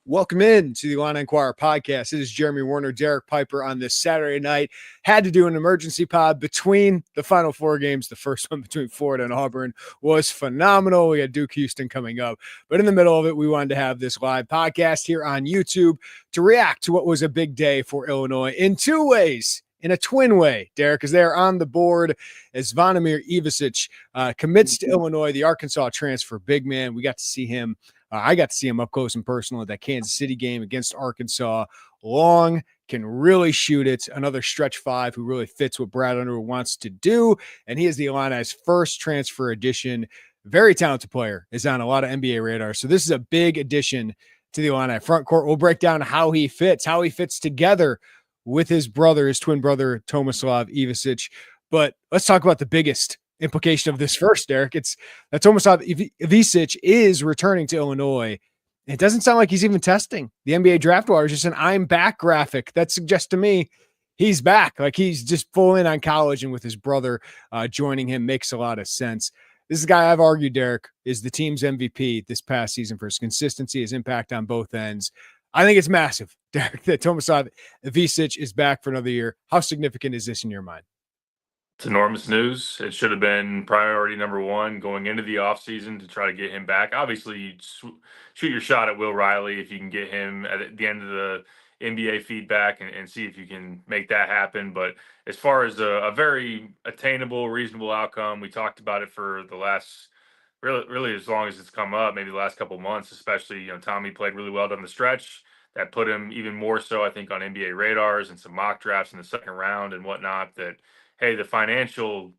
Welcome in to the Illini Inquirer podcast. It is Jeremy Werner, Derek Piper on this Saturday night. Had to do an emergency pod between the Final Four games. The first one between Florida and Auburn was phenomenal. We had Duke Houston coming up. But in the middle of it, we wanted to have this live podcast here on YouTube to react to what was a big day for Illinois in two ways. In a twin way, Derek, is there on the board as Zvonimir Ivisic commits to Illinois, the Arkansas transfer big man. We got to see him. I got to see him up close and personal at that Kansas City game against Arkansas. Long, can really shoot it. Another stretch five who really fits what Brad Underwood wants to do. And he is the Illini's first transfer addition. Very talented player, is on a lot of NBA radars. So this is a big addition to the Illini front court. We'll break down how he fits together with his brother, his twin brother, Tomislav Ivisic. But let's talk about the biggest implication of this first, Derek. It's that Tomislav Ivisic is returning to Illinois. It doesn't sound like he's even testing. The NBA draft wire is just an I'm back graphic. That suggests to me he's back. Like he's just full in on college, and with his brother joining him makes a lot of sense. This is a guy I've argued, Derek, is the team's MVP this past season for his consistency, his impact on both ends. I think it's massive, Derek, that Tomislav Ivisic is back for another year. How significant is this in your mind? It's enormous news. It should have been priority number one going into the offseason to try to get him back. Obviously, you shoot your shot at Will Riley if you can get him at the end of the NBA feedback and see if you can make that happen. But as far as a very attainable, reasonable outcome, we talked about it for the last really as long as it's come up, maybe the last couple of months, especially, Tommy played really well down the stretch. That put him even more so, I think, on NBA radars and some mock drafts in the second round and whatnot, that hey, the financial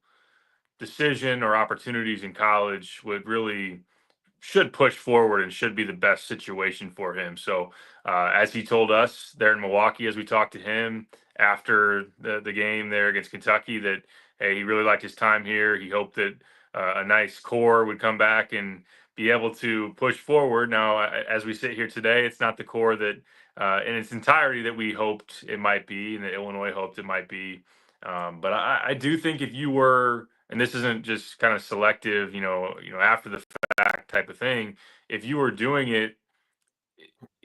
decision or opportunities in college should push forward and should be the best situation for him. So as he told us there in Milwaukee, as we talked to him after the game there against Kentucky, that, hey, he really liked his time here. He hoped that a nice core would come back and be able to push forward. Now, as we sit here today, it's not the core that in its entirety that we hoped it might be and that Illinois hoped it might be. But I do think if you were, and this isn't just kind of selective, after the fact type of thing, if you were doing it,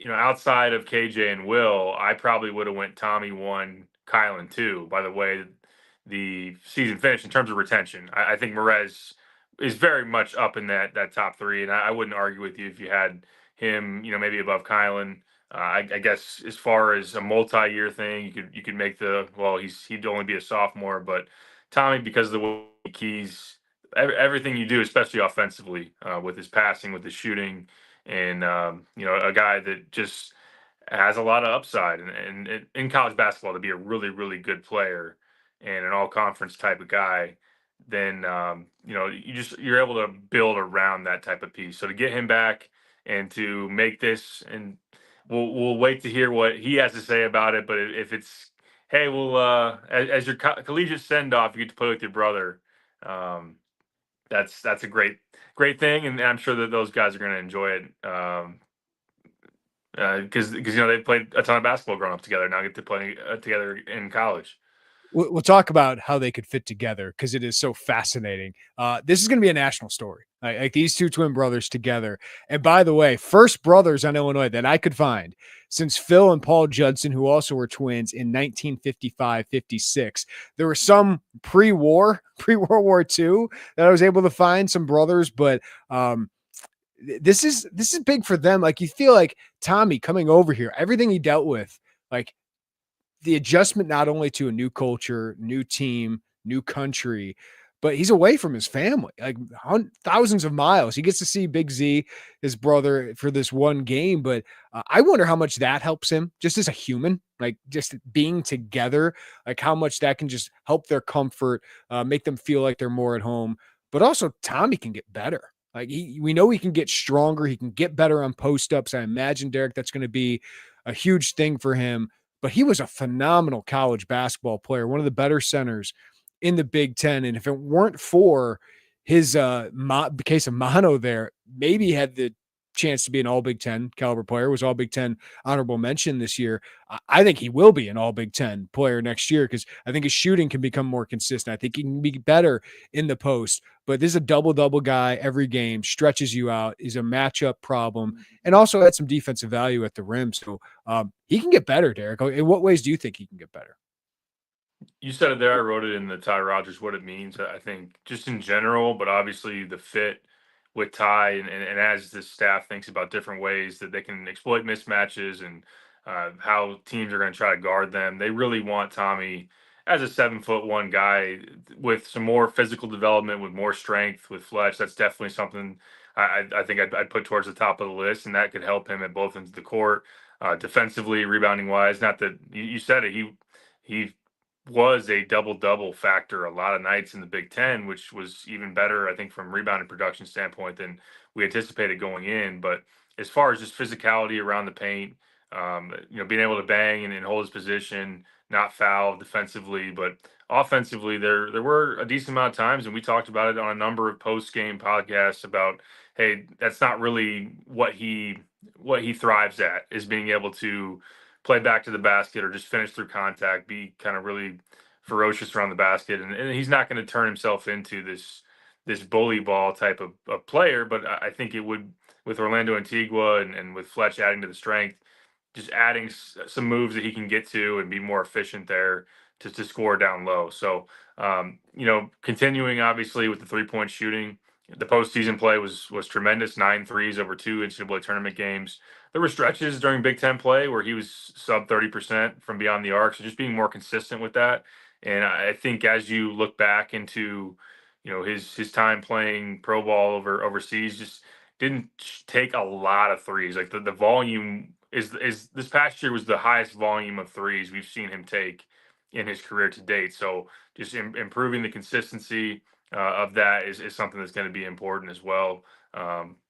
outside of KJ and Will, I probably would have went Tommy 1, Kylan 2, by the way the season finished in terms of retention. I think Merez is very much up in that top three, and I wouldn't argue with you if you had him, maybe above Kylan. I guess as far as a multi-year thing, you could make he'd only be a sophomore, but Tommy, because of the way he keys everything you do, especially offensively, with his passing, with his shooting, and a guy that just has a lot of upside and in college basketball to be a really, really good player and an all-conference type of guy, then you're able to build around that type of piece. So to get him back and to make this, and we'll wait to hear what he has to say about it. But if it's, hey, as your collegiate send off, you get to play with your brother. That's a great thing, and I'm sure that those guys are going to enjoy it. Because they played a ton of basketball growing up together. Now get to play together in college. We'll talk about how they could fit together because it is so fascinating. This is going to be a national story, like these two twin brothers together. And by the way, first brothers on Illinois that I could find since Phil and Paul Judson, who also were twins in 1955-56. There were some pre-World War II that I was able to find some brothers, but this is big for them. Like you feel like Tommy coming over here, everything he dealt with, like the adjustment not only to a new culture, new team, new country, but he's away from his family, like thousands of miles. He gets to see Big Z, his brother, for this one game. But I wonder how much that helps him just as a human, like just being together, like how much that can just help their comfort, make them feel like they're more at home. But also Tommy can get better. Like we know he can get stronger. He can get better on post-ups. I imagine, Derek, that's going to be a huge thing for him. But he was a phenomenal college basketball player, one of the better centers in the Big Ten. And if it weren't for his case of mono there, maybe had the chance to be an all Big Ten caliber player, was all Big Ten honorable mention this year. I think he will be an all Big Ten player next year because I think his shooting can become more consistent. I think he can be better in the post, but this is a double-double guy every game, stretches you out, is a matchup problem, and also had some defensive value at the rim. So he can get better, Derek. In what ways do you think he can get better? You said it there. I wrote it in the Ty Rogers what it means. I think just in general, but obviously the fit with Ty and as the staff thinks about different ways that they can exploit mismatches and how teams are going to try to guard them. They really want Tommy as a 7'1" guy with some more physical development, with more strength, with flesh. That's definitely something I think I'd put towards the top of the list, and that could help him at both ends of the court, defensively, rebounding wise. Not that you said it, he was a double-double factor a lot of nights in the Big Ten, which was even better, I think, from rebounding production standpoint than we anticipated going in. But as far as just physicality around the paint, being able to bang and hold his position, not foul defensively, but offensively, there were a decent amount of times, and we talked about it on a number of post-game podcasts about, hey, that's not really what he thrives at, is being able to play back to the basket or just finish through contact, be kind of really ferocious around the basket. And he's not going to turn himself into this bully ball type of player. But I think it would, with Orlando Antigua and with Fletch adding to the strength, just adding some moves that he can get to and be more efficient there to score down low. So, continuing obviously with the 3-point shooting, the postseason play was tremendous. 9 threes over 2 NCAA tournament games. There were stretches during Big Ten play where he was sub 30% from beyond the arc. So just being more consistent with that. And I think as you look back into, his time playing pro ball overseas, just didn't take a lot of threes. Like the volume is this past year was the highest volume of threes we've seen him take in his career to date. So just improving the consistency of that is something that's going to be important as well.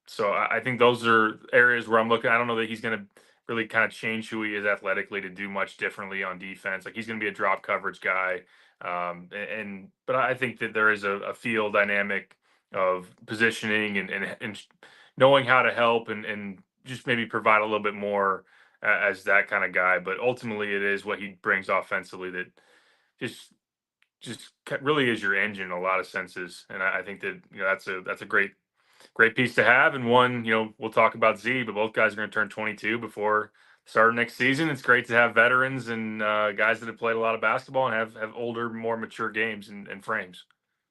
So I think those are areas where I'm looking. I don't know that he's going to really kind of change who he is athletically to do much differently on defense. Like he's going to be a drop coverage guy. But I think that there is a field dynamic of positioning and knowing how to help and just maybe provide a little bit more as that kind of guy. But ultimately, it is what he brings offensively that just really is your engine in a lot of senses. And I think that that's a great piece to have. And one, we'll talk about Z, but both guys are going to turn 22 before start of next season. It's great to have veterans and guys that have played a lot of basketball and have older, more mature games and frames.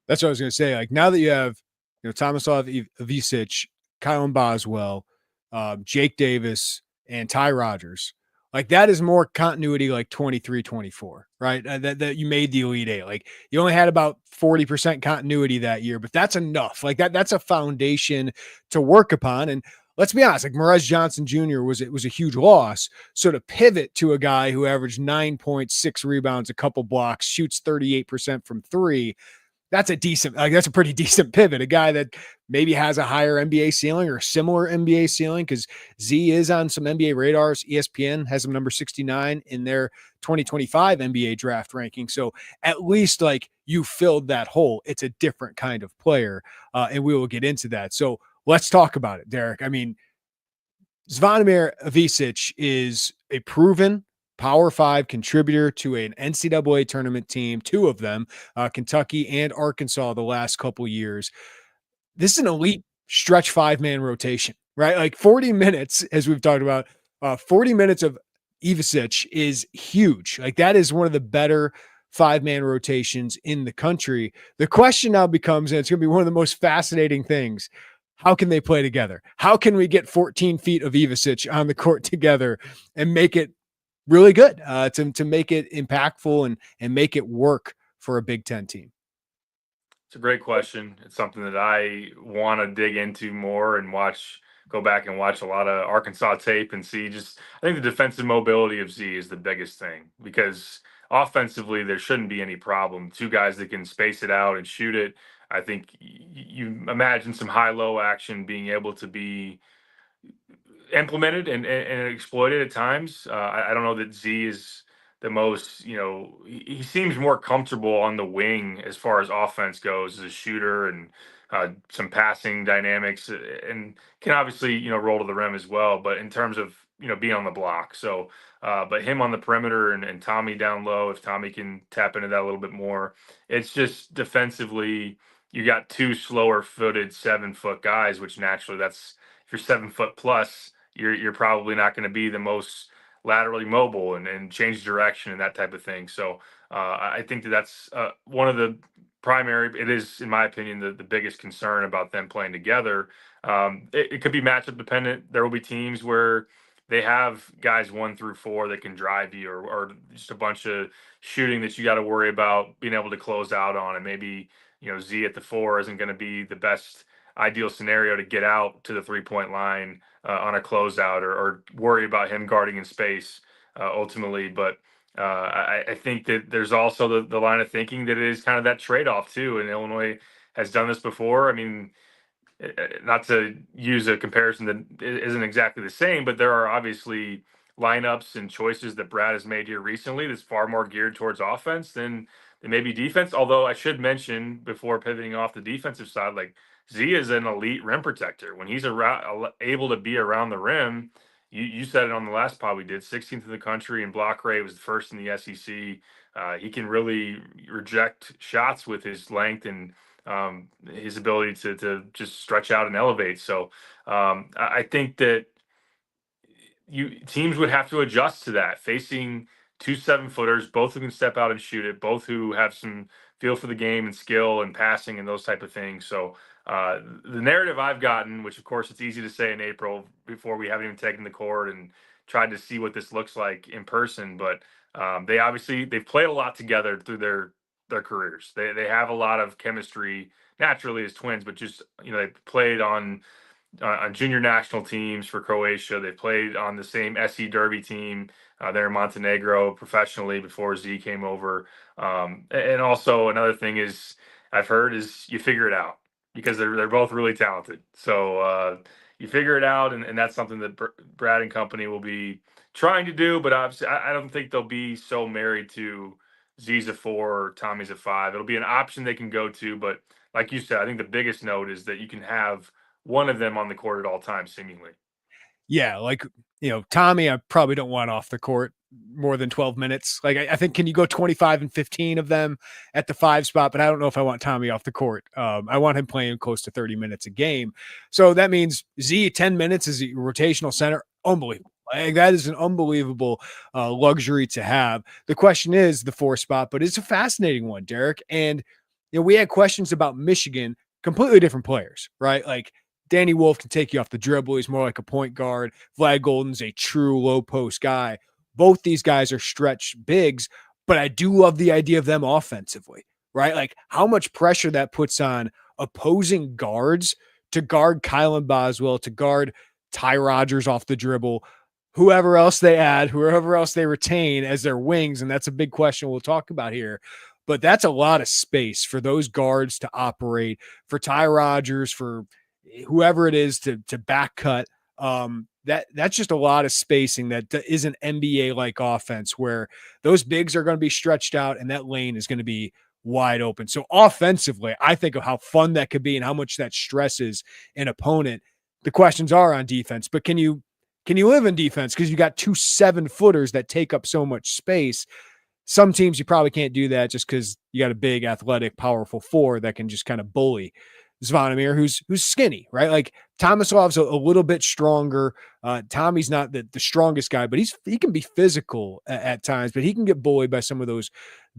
That's what I was going to say. Like now that you have, Tomislav Ivisic, Kylan Boswell, Jake Davis, and Ty Rogers, like that is more continuity like 23, 24, right? That you made the Elite Eight. Like you only had about 40% continuity that year, but that's enough. Like that's a foundation to work upon. And let's be honest, like Morez Johnson Jr. was a huge loss. So to pivot to a guy who averaged 9.6 rebounds, a couple blocks, shoots 38% from 3, that's a pretty decent pivot. A guy that maybe has a higher NBA ceiling or a similar NBA ceiling, because Z is on some NBA radars. ESPN has him number 69 in their 2025 NBA draft ranking. So at least like you filled that hole. It's a different kind of player. And we will get into that. So let's talk about it, Derek. I mean, Zvonimir Ivisic is a proven Power 5 contributor to an NCAA tournament team, 2 of them, Kentucky and Arkansas, the last couple years. This is an elite stretch 5-man rotation, right? Like 40 minutes, as we've talked about, 40 minutes of Ivisic is huge. Like that is one of the better 5-man rotations in the country. The question now becomes, and it's going to be one of the most fascinating things, how can they play together? How can we get 14 feet of Ivisic on the court together and make it really good, to make it impactful and make it work for a Big Ten team? It's a great question. It's something that I want to dig into more and go back and watch a lot of Arkansas tape and see. I think the defensive mobility of Z is the biggest thing, because offensively there shouldn't be any problem. 2 guys that can space it out and shoot it. I think you imagine some high-low action being able to be implemented and exploited at times. I don't know that Z is the most, he seems more comfortable on the wing as far as offense goes as a shooter and some passing dynamics, and can obviously roll to the rim as well. But in terms of being on the block, so but him on the perimeter and Tommy down low, if Tommy can tap into that a little bit more, it's just defensively. You got two slower footed 7 foot guys, which naturally that's if you're 7 foot plus, you're probably not going to be the most laterally mobile and change direction and that type of thing. So I think that's one of the primary. It is, in my opinion, the biggest concern about them playing together. It could be matchup dependent. There will be teams where they have guys 1 through 4 that can drive you, or just a bunch of shooting that you got to worry about being able to close out on, and maybe Z at the 4 isn't going to be the best ideal scenario to get out to the 3 point line on a closeout, or worry about him guarding in space ultimately. But I think that there's also the line of thinking that it is kind of that trade off too. And Illinois has done this before. I mean, not to use a comparison that isn't exactly the same, but there are obviously lineups and choices that Brad has made here recently that's far more geared towards offense than maybe defense. Although I should mention before pivoting off the defensive side, like Z is an elite rim protector. When he's able to be around the rim, you said it on the last pod we did, 16th in the country in block rate, was the first in the SEC. He can really reject shots with his length and his ability to just stretch out and elevate. So I think that teams would have to adjust to that, facing two 7-footers, both who can step out and shoot it, both who have some feel for the game and skill and passing and those type of things. So the narrative I've gotten, which of course it's easy to say in April before we haven't even taken the court and tried to see what this looks like in person, but they've played a lot together through their careers. They have a lot of chemistry naturally as twins, but just they played on junior national teams for Croatia. They played on the same SE Derby team there in Montenegro professionally before Z came over. And also another thing is I've heard is you figure it out because they're both really talented. So you figure it out, and that's something that Brad and company will be trying to do. But obviously, I don't think they'll be so married to Z's a 4 or Tommy's a 5. It'll be an option they can go to, but like you said, I think the biggest note is that you can have one of them on the court at all times, seemingly. Yeah, like, Tommy, I probably don't want off the court more than 12 minutes. Like, I think, can you go 25 and 15 of them at the 5 spot? But I don't know if I want Tommy off the court. I want him playing close to 30 minutes a game. So that means Z 10 minutes as a rotational center. Unbelievable. Like, that is an unbelievable luxury to have. The question is the 4 spot, but it's a fascinating one, Derek. And, we had questions about Michigan, completely different players, right? Like, Danny Wolf can take you off the dribble. He's more like a point guard. Vlad Golden's a true low post guy. Both these guys are stretch bigs, but I do love the idea of them offensively, right? Like how much pressure that puts on opposing guards to guard Kylan Boswell, to guard Ty Rodgers off the dribble, whoever else they add, whoever else they retain as their wings. And that's a big question we'll talk about here. But that's a lot of space for those guards to operate, for Ty Rodgers, for whoever it is to back cut. That's just a lot of spacing that is an NBA like offense where those bigs are going to be stretched out and that lane is going to be wide open. So offensively, I think of how fun that could be and how much that stresses an opponent. The questions are on defense, but can you live in defense? Because you got two 7-footers that take up so much space. Some teams you probably can't do that just because you got a big, athletic, powerful 4 that can just kind of bully Zvonimir, who's skinny, right? Like Tomislav's a little bit stronger. Tommy's not the strongest guy, but he can be physical at times, but he can get bullied by some of those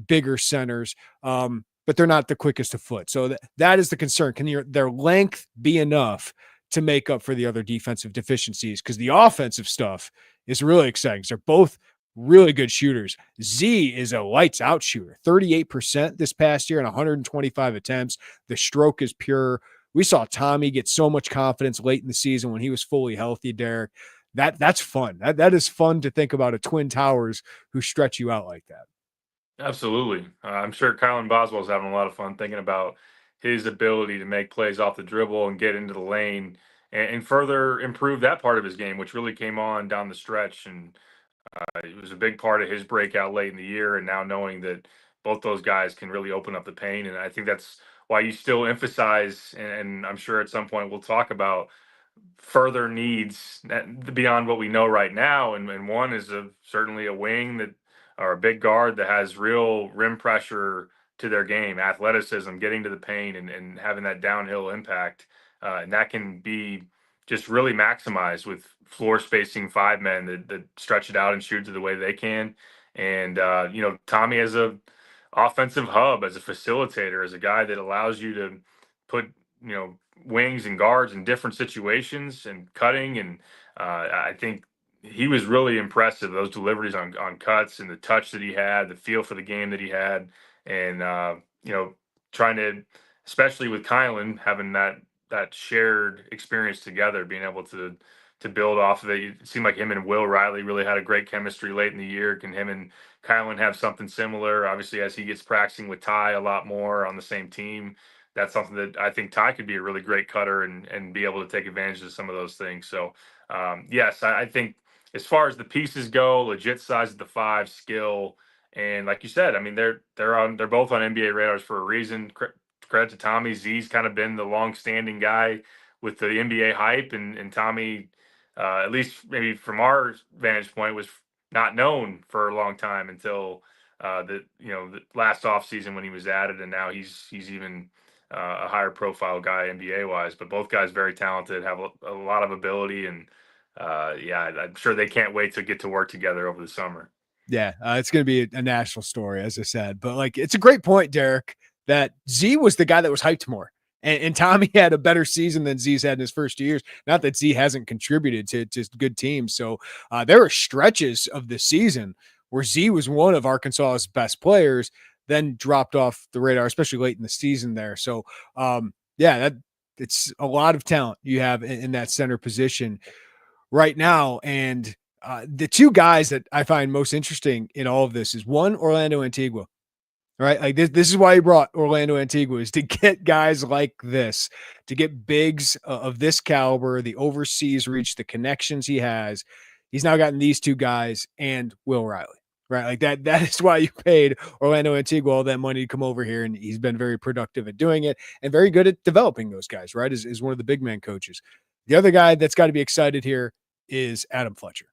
bigger centers. But they're not the quickest of foot. So that is the concern. Can their length be enough to make up for the other defensive deficiencies? Because the offensive stuff is really exciting. So they're both really good shooters. Z is a lights out shooter, 38% this past year and 125 attempts. The stroke is pure. We saw Tommy get so much confidence late in the season when he was fully healthy, Derek. That's fun. That is fun to think about, a Twin Towers who stretch you out like that. Absolutely. I'm sure Kylan Boswell's having a lot of fun thinking about his ability to make plays off the dribble and get into the lane and further improve that part of his game, which really came on down the stretch. And it was a big part of his breakout late in the year, and now knowing that both those guys can really open up the paint, and I think that's why you still emphasize, and I'm sure at some point we'll talk about further needs beyond what we know right now. And one is certainly a wing that, or a big guard that has real rim pressure to their game, athleticism, getting to the paint, and having that downhill impact. And that can be just really maximized with floor spacing five men that stretch it out and shoot to the way they can. And, Tommy as a offensive hub, as a facilitator, as a guy that allows you to put, wings and guards in different situations and cutting. And I think he was really impressive. Those deliveries on cuts and the touch that he had, the feel for the game that he had, and trying to, especially with Kylan, having that shared experience together, being able to build off of it. It seemed like him and Will Riley really had a great chemistry late in the year. Can him and Kylan have something similar? Obviously, as he gets practicing with Ty a lot more on the same team, that's something that I think Ty could be a really great cutter and be able to take advantage of some of those things. So, yes, I think as far as the pieces go, legit size of the five, skill, and like you said, I mean they're both on NBA radars for a reason. Credit to Tommy. Z's kind of been the long-standing guy with the NBA hype, and Tommy, at least maybe from our vantage point, was not known for a long time until the last offseason when he was added, and now he's even a higher profile guy NBA wise. But both guys very talented, have a lot of ability, and I'm sure they can't wait to get to work together over the summer. Yeah, it's going to be a national story, as I said. But like, it's a great point, Derek, that Z was the guy that was hyped more. And Tommy had a better season than Z's had in his first 2 years. Not that Z hasn't contributed to good teams. So there are stretches of the season where Z was one of Arkansas's best players, then dropped off the radar, especially late in the season there. So, it's a lot of talent you have in that center position right now. And the two guys that I find most interesting in all of this is one, Orlando Antigua, right? Like this is why he brought Orlando Antigua, is to get guys like this, to get bigs of this caliber, the overseas reach, the connections he has. He's now gotten these two guys and Will Riley, right? Like that is why you paid Orlando Antigua all that money to come over here. And he's been very productive at doing it and very good at developing those guys, right? Is one of the big man coaches. The other guy that's got to be excited here is Adam Fletcher.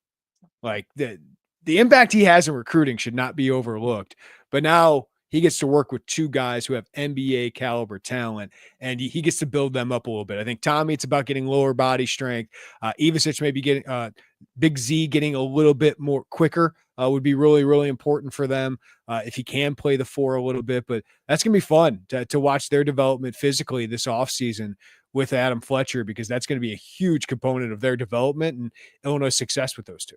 Like the impact he has in recruiting should not be overlooked. But now he gets to work with two guys who have NBA caliber talent, and he gets to build them up a little bit. I think Tommy, it's about getting lower body strength. Ivisic maybe getting Big Z getting a little bit more quicker would be really, really important for them if he can play the four a little bit. But that's going to be fun to watch their development physically this offseason with Adam Fletcher, because that's going to be a huge component of their development and Illinois' success with those two.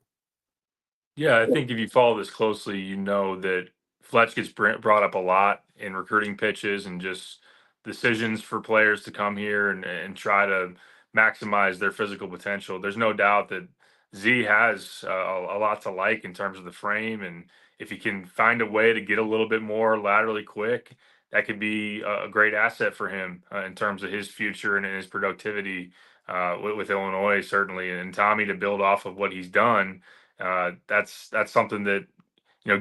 Yeah, I think if you follow this closely, you know that Fletch gets brought up a lot in recruiting pitches and just decisions for players to come here and try to maximize their physical potential. There's no doubt that Z has a lot to like in terms of the frame, and if he can find a way to get a little bit more laterally quick, that could be a great asset for him in terms of his future and his productivity with Illinois, certainly. And Tommy, to build off of what he's done, that's something that,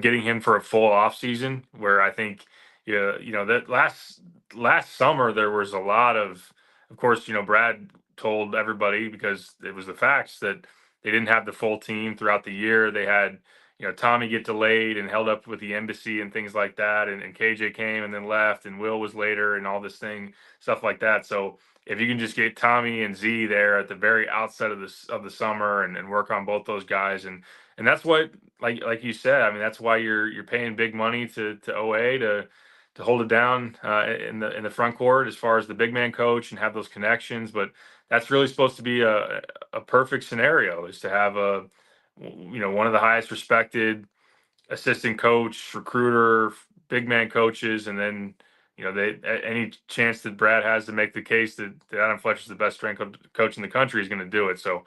getting him for a full off season, where I think, that last summer there was a lot of course, Brad told everybody, because it was the facts, that they didn't have the full team throughout the year. They had, Tommy get delayed and held up with the embassy and things like that. And KJ came and then left, and Will was later, and all this stuff like that. So if you can just get Tommy and Z there at the very outset of the summer and work on both those guys, and that's what, like you said, I mean, that's why you're paying big money to OA to hold it down in the front court as far as the big man coach and have those connections. But that's really supposed to be a perfect scenario, is to have one of the highest respected assistant coach, recruiter, big man coaches, and then any chance that Brad has to make the case that Adam Fletcher is the best strength coach in the country is going to do it. So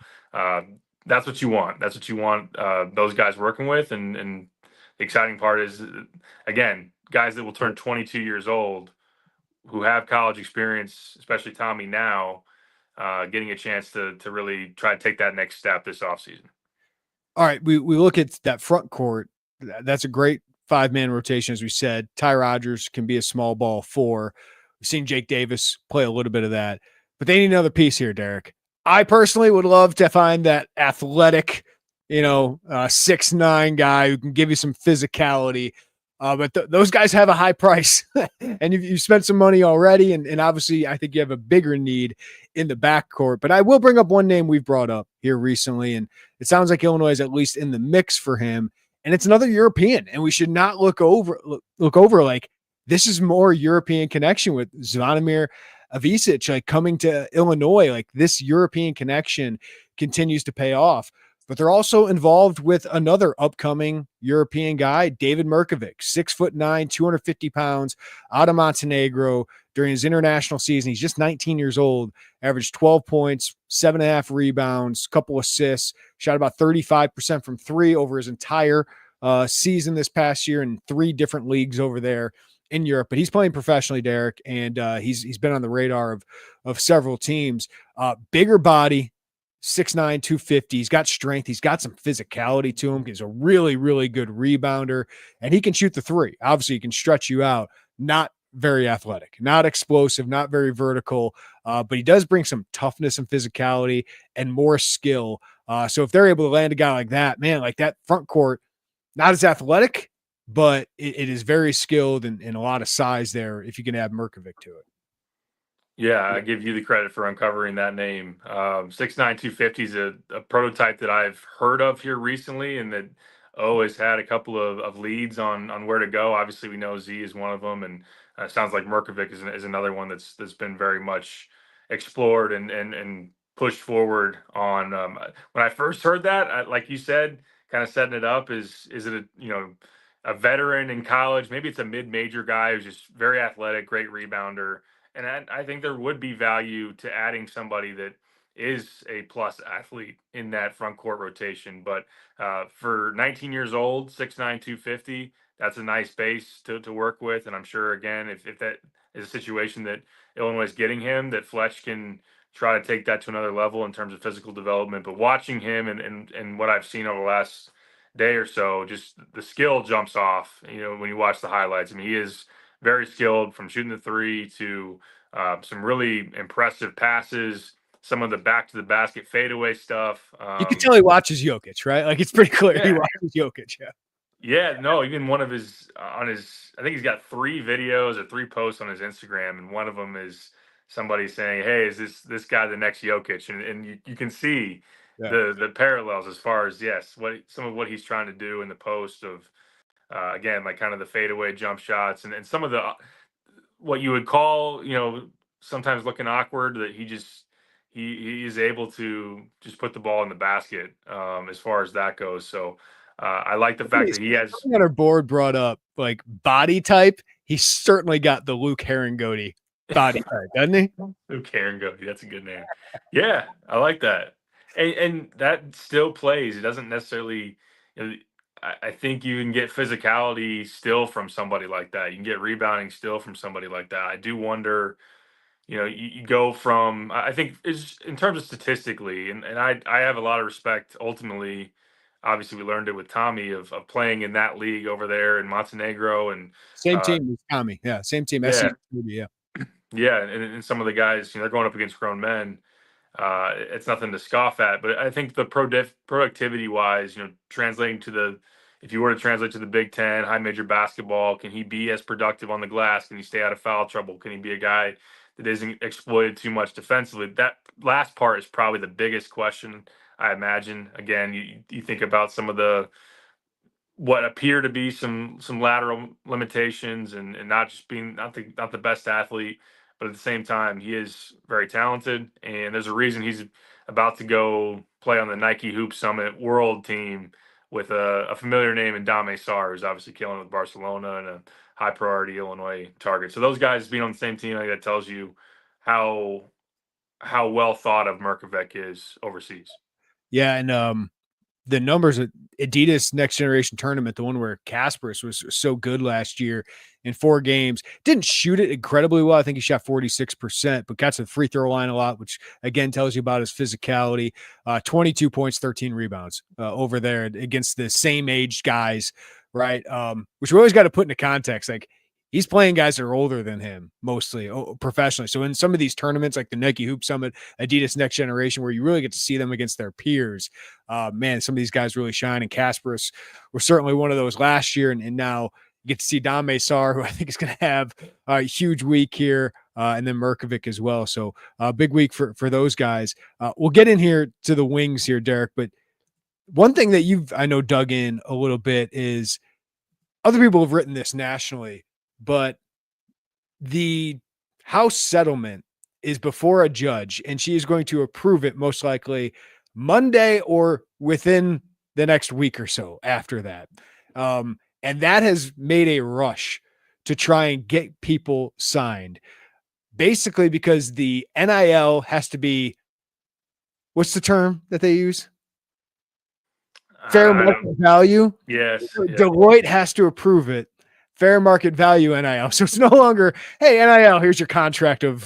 that's what you want. That's what you want those guys working with, and the exciting part is, again, guys that will turn 22 years old who have college experience, especially Tommy now, getting a chance to really try to take that next step this offseason. All right, we look at that front court. That's a great five-man rotation, as we said. Ty Rodgers can be a small ball four. We've seen Jake Davis play a little bit of that, but they need another piece here, Derek. I personally would love to find that athletic, 6'9" guy who can give you some physicality. But those guys have a high price, and you've spent some money already, and obviously I think you have a bigger need in the backcourt. But I will bring up one name we've brought up here recently, and it sounds like Illinois is at least in the mix for him, and it's another European, and we should not look over like this is more European connection with Zvonimir Ivisic, like coming to Illinois. Like this European connection continues to pay off. But they're also involved with another upcoming European guy, David Mirkovic, 6'9", 250 pounds, out of Montenegro during his international season. He's just 19 years old, averaged 12 points, 7.5 rebounds, couple assists, shot about 35% from three over his entire season this past year in 3 different leagues over there in Europe. But he's playing professionally, Derek, and he's been on the radar of several teams. Bigger body, 6'9", 250. He's got strength. He's got some physicality to him. He's a really, really good rebounder, and he can shoot the three. Obviously, he can stretch you out. Not very athletic, not explosive, not very vertical, but he does bring some toughness and physicality and more skill. So if they're able to land a guy like that, man, like that front court, not as athletic, but it is very skilled and a lot of size there if you can add Mirkovic to it. Yeah, I give you the credit for uncovering that name. 6'9", 250 is a prototype that I've heard of here recently, and that has had a couple of leads on where to go. Obviously, we know Z is one of them, and it sounds like Mirkovic is another one that's been very much explored and pushed forward on. When I first heard that, like you said, kind of setting it up, is it a veteran in college? Maybe it's a mid-major guy who's just very athletic, great rebounder. And I think there would be value to adding somebody that is a plus athlete in that front court rotation. But for 19 years old, 6'9", 250, that's a nice base to work with. And I'm sure, again, if that is a situation that Illinois is getting him, that Fletch can try to take that to another level in terms of physical development. But watching him and what I've seen over the last day or so, just the skill jumps off, when you watch the highlights. I mean, he is very skilled from shooting the three to some really impressive passes, some of the back to the basket fadeaway stuff. You can tell he watches Jokic, right? Like it's pretty clear he watches Jokic. Yeah. Yeah, no, even one of his I think he's got 3 videos or 3 posts on his Instagram, and one of them is somebody saying, "Hey, is this guy the next Jokic?" And you can see the parallels as far as some of what he's trying to do in the post of again, like kind of the fadeaway jump shots and some of the what you would call, sometimes looking awkward, that he is able to just put the ball in the basket as far as that goes. So I like the fact that he has on our board brought up like body type. He's certainly got the Luke Herringody body type, doesn't he? Luke Herringody, that's a good name. Yeah, I like that. And that still plays. It doesn't necessarily, I think you can get physicality still from somebody like that. You can get rebounding still from somebody like that. I do wonder, you go from, I think it's in terms of statistically, and I have a lot of respect ultimately. Obviously, we learned it with Tommy of playing in that league over there in Montenegro, and same team with Tommy. Yeah, same team. Yeah, and some of the guys, they're going up against grown men. It's nothing to scoff at, but I think the productivity wise, translating to if you were to translate to the Big Ten, high major basketball, can he be as productive on the glass? Can he stay out of foul trouble? Can he be a guy that isn't exploited too much defensively? That last part is probably the biggest question, I imagine. Again, you think about some of what appear to be some lateral limitations and not just being not the best athlete, but at the same time, he is very talented, and there's a reason he's about to go play on the Nike Hoop Summit World Team with a familiar name in Dame Sarr, who's obviously killing it with Barcelona and a high priority Illinois target. So those guys being on the same team, I think that tells you how well thought of Mirkovic is overseas. Yeah, and the numbers at Adidas Next Generation Tournament, the one where Kasparis was so good last year in 4 games, didn't shoot it incredibly well. I think he shot 46%, but got to the free throw line a lot, which again tells you about his physicality. 22 points, 13 rebounds over there against the same age guys, right? Which we always got to put into context. Like he's playing guys that are older than him, mostly professionally. So in some of these tournaments, like the Nike Hoop Summit, Adidas Next Generation, where you really get to see them against their peers, man, some of these guys really shine. And Kasparis was certainly one of those last year. And now you get to see Dame Sar, who I think is going to have a huge week here, and then Merkovic as well. So big week for those guys. We'll get in here to the wings here, Derek. But one thing that I know, dug in a little bit is other people have written this nationally, but the House settlement is before a judge, and she is going to approve it most likely Monday or within the next week or so after that. And that has made a rush to try and get people signed, basically because the NIL has to be, what's the term that they use? Fair market value. Yes. Deloitte has to approve it. Fair market value NIL. So it's no longer, hey, NIL, here's your contract of,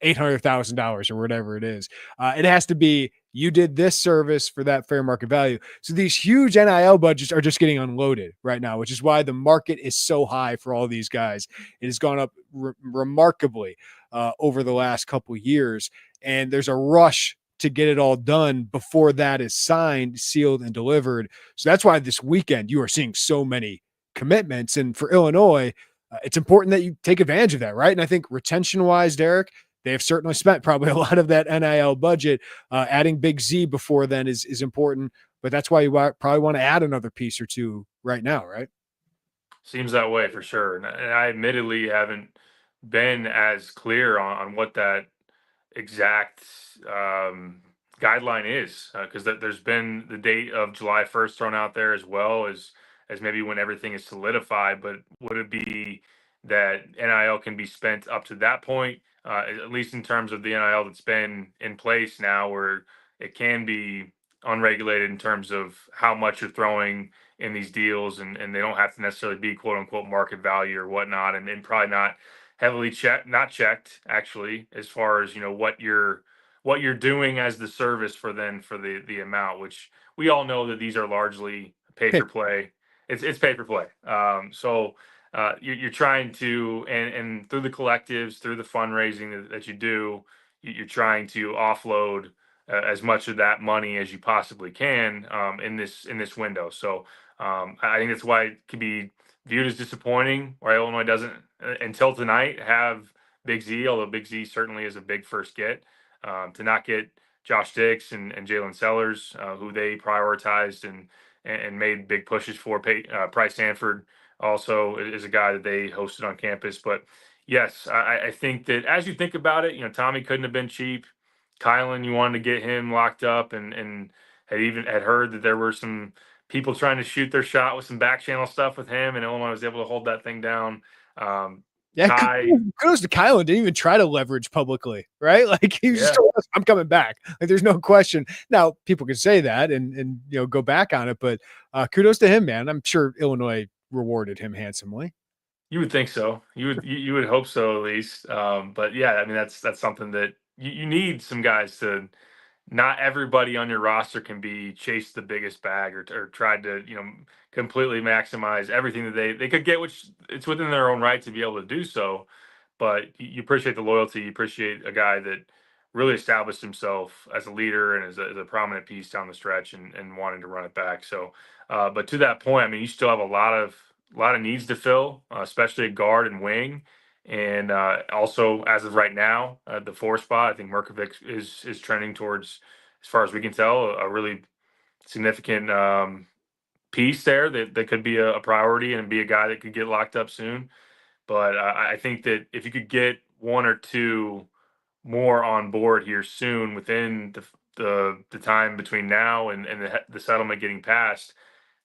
$800,000 or whatever it is. It has to be, you did this service for that fair market value. So these huge NIL budgets are just getting unloaded right now, which is why the market is so high for all these guys. It has gone up remarkably over the last couple of years. And there's a rush to get it all done before that is signed, sealed, and delivered. So that's why this weekend you are seeing so many commitments. And for Illinois, it's important that you take advantage of that, right? And I think retention-wise, Derek, they have certainly spent probably a lot of that NIL budget. Adding Big Z before then is important, but that's why you probably want to add another piece or two right now, right? Seems that way for sure. And I admittedly haven't been as clear on what that exact guideline is, because there's been the date of July 1st thrown out there as well as maybe when everything is solidified. But would it be that NIL can be spent up to that point, at least in terms of the NIL that's been in place now, where it can be unregulated in terms of how much you're throwing in these deals, and they don't have to necessarily be quote unquote market value or whatnot, and probably not heavily checked actually, as far as what you're doing as the service for the amount, which we all know that these are largely pay for play. It's pay for play. So you're trying to, and through the collectives, through the fundraising that you do, you're trying to offload as much of that money as you possibly can in this window. So I think that's why it can be viewed as disappointing, why Illinois doesn't until tonight have Big Z, although Big Z certainly is a big first get. To not get Josh Dix and Jalen Sellers, who they prioritized and made big pushes for. Price Sanford also is a guy that they hosted on campus. But yes, I think that as you think about it, Tommy couldn't have been cheap. Kylan, you wanted to get him locked up, and had heard that there were some people trying to shoot their shot with some back channel stuff with him, and Illinois was able to hold that thing down. Yeah, kudos to Kylan. Didn't even try to leverage publicly, right? Like he just told us, "I'm coming back." Like there's no question. Now people can say that and go back on it, but kudos to him, man. I'm sure Illinois rewarded him handsomely. You would think so. You would hope so at least. But yeah, I mean that's something that you need some guys to. Not everybody on your roster can be chase the biggest bag or tried to completely maximize everything that they could get, which it's within their own right to be able to do so. But you appreciate the loyalty. You appreciate a guy that really established himself as a leader and as a prominent piece down the stretch and wanting to run it back. So, but to that point, I mean, you still have a lot of needs to fill, especially at guard and wing. And also, as of right now, the 4 spot, I think Merkovic is trending towards, as far as we can tell, a really significant piece there that could be a priority and be a guy that could get locked up soon. But I think that if you could get 1 or 2 more on board here soon within the time between now and the settlement getting passed,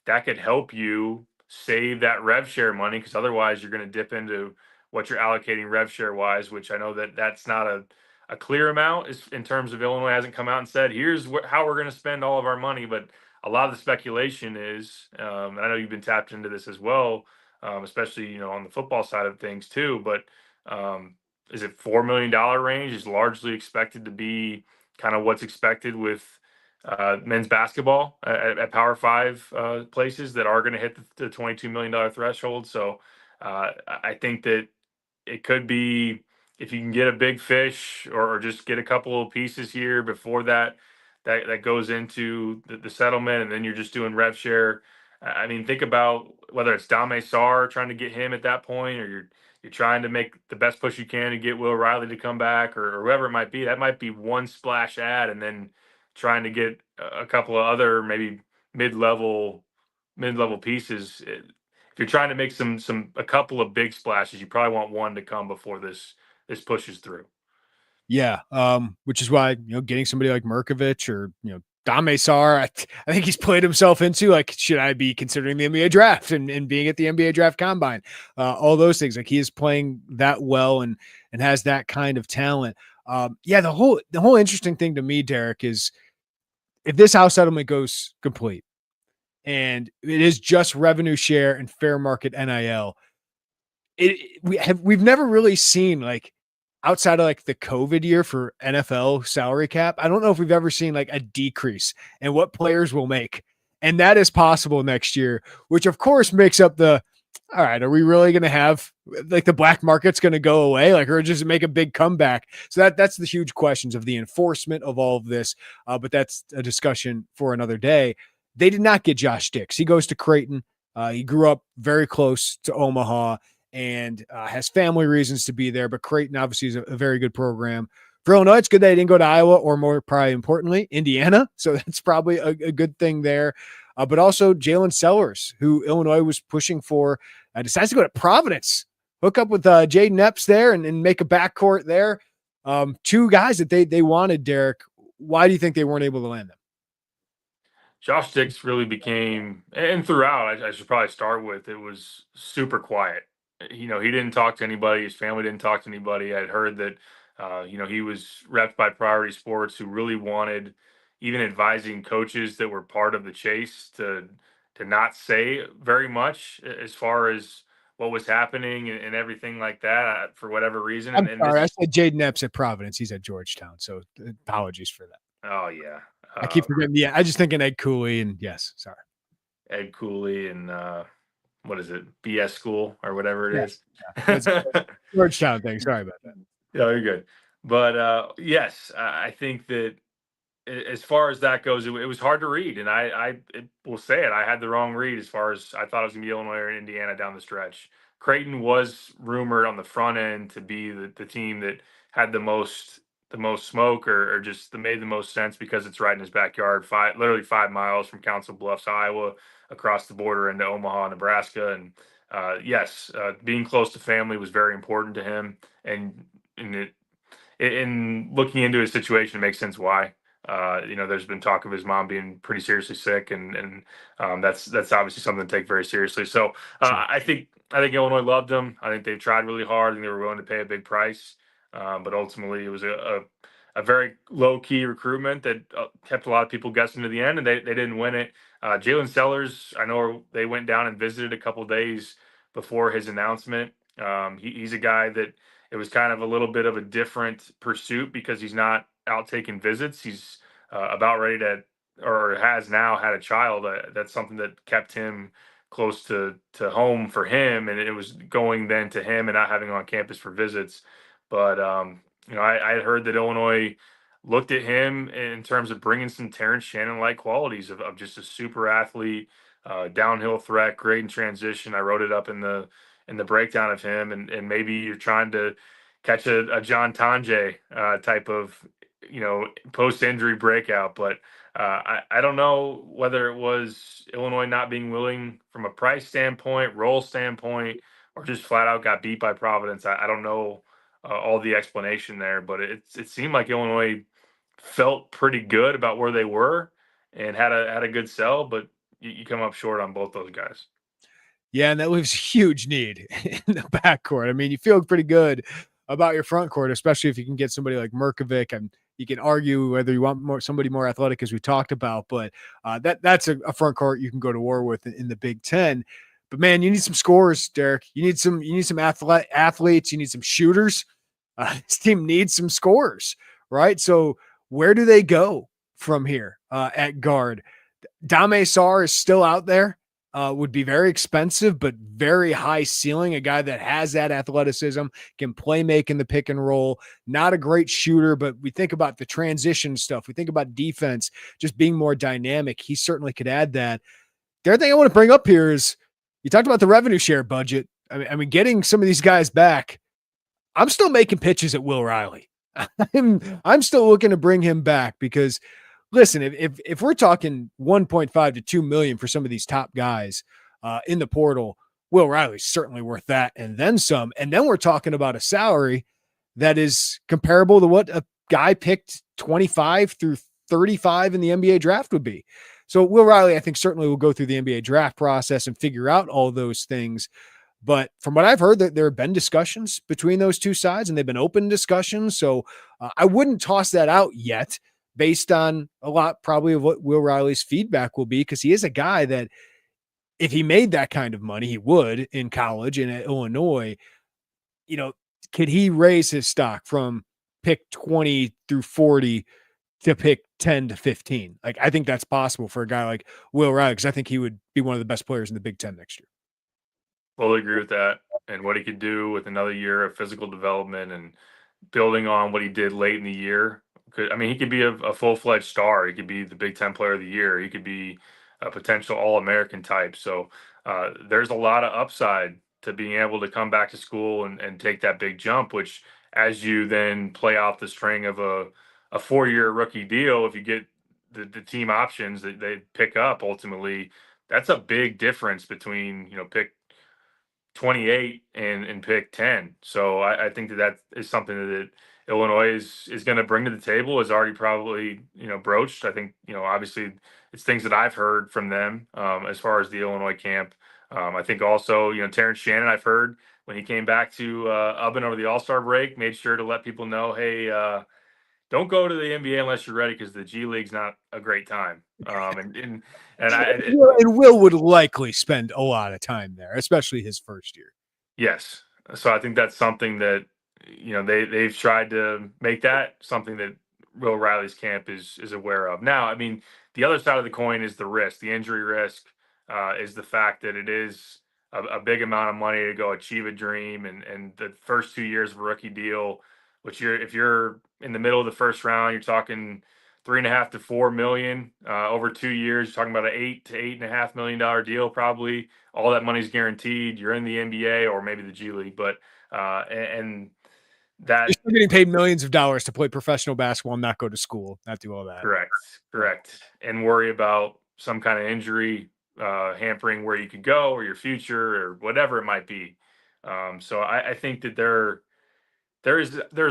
that could help you save that rev share money, because otherwise you're going to dip into what you're allocating rev share wise, which I know that's not a clear amount is in terms of Illinois hasn't come out and said, here's how we're going to spend all of our money. But a lot of the speculation is, and I know you've been tapped into this as well, especially, on the football side of things too, but is it $4 million range is largely expected to be kind of what's expected with men's basketball at Power 5 places that are going to hit the $22 million threshold. So I think that it could be if you can get a big fish or just get a couple of pieces here before that goes into the settlement, and then you're just doing rev share. I mean, think about whether it's Dame Sar trying to get him at that point, or you're trying to make the best push you can to get Will Riley to come back, or whoever it might be. That might be one splash ad, and then trying to get a couple of other maybe mid-level mid-level pieces. If you're trying to make a couple of big splashes, you probably want one to come before this pushes through. Yeah, which is why, getting somebody like Merkovich or, Dame Sar, I think he's played himself into, like, should I be considering the NBA draft and being at the NBA draft combine? All those things. Like, he is playing that well and has that kind of talent. Yeah, the whole interesting thing to me, Derek, is if this house settlement goes complete and it is just revenue share and fair market NIL, we've never really seen, like, outside of like the COVID year for NFL salary cap, I don't know if we've ever seen like a decrease in what players will make. And that is possible next year, which of course makes up all right, are we really going to have like the black market's going to go away? Like, or just make a big comeback? So that's the huge questions of the enforcement of all of this. But that's a discussion for another day. They did not get Josh Dix. He goes to Creighton. He grew up very close to Omaha and has family reasons to be there. But Creighton obviously is a very good program. For Illinois, it's good that he didn't go to Iowa or, more probably importantly, Indiana. So that's probably a good thing there. But also Jalen Sellers, who Illinois was pushing for, decides to go to Providence, hook up with Jaden Epps there and make a backcourt there. Two guys that they wanted, Derek. Why do you think they weren't able to land them? Josh Dix really became, and throughout, I should probably start with, it was super quiet. He didn't talk to anybody. His family didn't talk to anybody. I'd heard that, he was repped by Priority Sports, who really wanted, even advising coaches that were part of the chase, to not say very much as far as what was happening and everything like that, for whatever reason. I'm sorry, I said Jaden Epps at Providence. He's at Georgetown, so apologies for that. Oh yeah, I keep forgetting. Yeah, I just thinking Ed Cooley, and yes, sorry, Ed Cooley and what is it, BS School or whatever it is. Yeah. Georgetown thing. Sorry about that. Yeah, you're good. But yes, I think that as far as that goes, it was hard to read, and I will say it. I had the wrong read as far as I thought it was going to be Illinois or Indiana down the stretch. Creighton was rumored on the front end to be the team that had the most smoke, or just made the most sense because it's right in his backyard, literally 5 miles from Council Bluffs, Iowa, across the border into Omaha, Nebraska. And yes, being close to family was very important to him, and in looking into his situation, it makes sense why. There's been talk of his mom being pretty seriously sick, and that's obviously something to take very seriously. So I think Illinois loved him. I think they tried really hard, and they were willing to pay a big price. But ultimately, it was a very low key recruitment that kept a lot of people guessing to the end, and they didn't win it. Jalen Sellers, I know they went down and visited a couple days before his announcement. He's a guy that it was kind of a little bit of a different pursuit because he's not out taking visits. He's about ready to, or has now had a child. That's something that kept him close to home for him, and it was going then to him and not having on campus for visits. But I had heard that Illinois looked at him in terms of bringing some Terrence Shannon-like qualities of just a super athlete, downhill threat, great in transition. I wrote it up in the breakdown of him, and maybe you're trying to catch a John Tanjay type of post-injury breakout. But I don't know whether it was Illinois not being willing from a price standpoint, role standpoint, or just flat out got beat by Providence. I don't know all the explanation there, but it seemed like Illinois felt pretty good about where they were and had a good sell, but you come up short on both those guys. Yeah, and that leaves a huge need in the backcourt. I mean, you feel pretty good about your front court, especially if you can get somebody like Merkovic, and you can argue whether you want somebody more athletic, as we talked about, but that's a front court you can go to war with in the Big Ten. But man, you need some scorers, Derek. You need some athletes. You need some shooters. This team needs some scorers, right? So where do they go from here at guard? Dame Sar is still out there. would be very expensive, but very high ceiling. A guy that has that athleticism, can play make in the pick and roll. Not a great shooter, but we think about the transition stuff. We think about defense, just being more dynamic. He certainly could add that. The other thing I want to bring up here is you talked about the revenue share budget. I mean, getting some of these guys back. I'm still making pitches at Will Riley. I'm still looking to bring him back because listen, if we're talking 1.5 to 2 million for some of these top guys in the portal, Will Riley's certainly worth that and then some. And then we're talking about a salary that is comparable to what a guy picked 25 through 35 in the NBA draft would be. So Will Riley, I think, certainly will go through the NBA draft process and figure out all those things. But from what I've heard, that there have been discussions between those two sides, and they've been open discussions. So I wouldn't toss that out yet, based on a lot probably of what Will Riley's feedback will be, because he is a guy that if he made that kind of money, he would in college and at Illinois. Could he raise his stock from pick 20 through 40 to pick 10 to 15? Like, I think that's possible for a guy like Will Riley, because I think he would be one of the best players in the Big Ten next year. Fully agree with that. And what he could do with another year of physical development and building on what he did late in the year. He could be a full-fledged star. He could be the Big Ten Player of the Year. He could be a potential All-American type. So there's a lot of upside to being able to come back to school and take that big jump, which as you then play out the string of a 4-year rookie deal, if you get the team options that they pick up ultimately, that's a big difference between, pick 28 and pick 10. So I think that is something that Illinois is going to bring to the table, is already probably, broached. I think, obviously it's things that I've heard from them as far as the Illinois camp. I think also, Terrence Shannon, I've heard when he came back to Ubben over the All-Star break, made sure to let people know, hey, don't go to the NBA unless you're ready, because the G League's not a great time. And Will would likely spend a lot of time there, especially his first year. Yes. So I think that's something that, they've tried to make that something that Will Riley's camp is aware of. Now, the other side of the coin is the risk. The injury risk is the fact that it is a big amount of money to go achieve a dream. And the first 2 years of a rookie deal, which if you're in the middle of the first round, you're talking 3.5 to 4 million over 2 years. You're talking about an $8 to $8.5 million deal. Probably all that money's guaranteed. You're in the NBA or maybe the G League, but and that you're still getting paid millions of dollars to play professional basketball, not go to school, not do all that. Correct. And worry about some kind of injury hampering where you could go or your future or whatever it might be. So I think that there's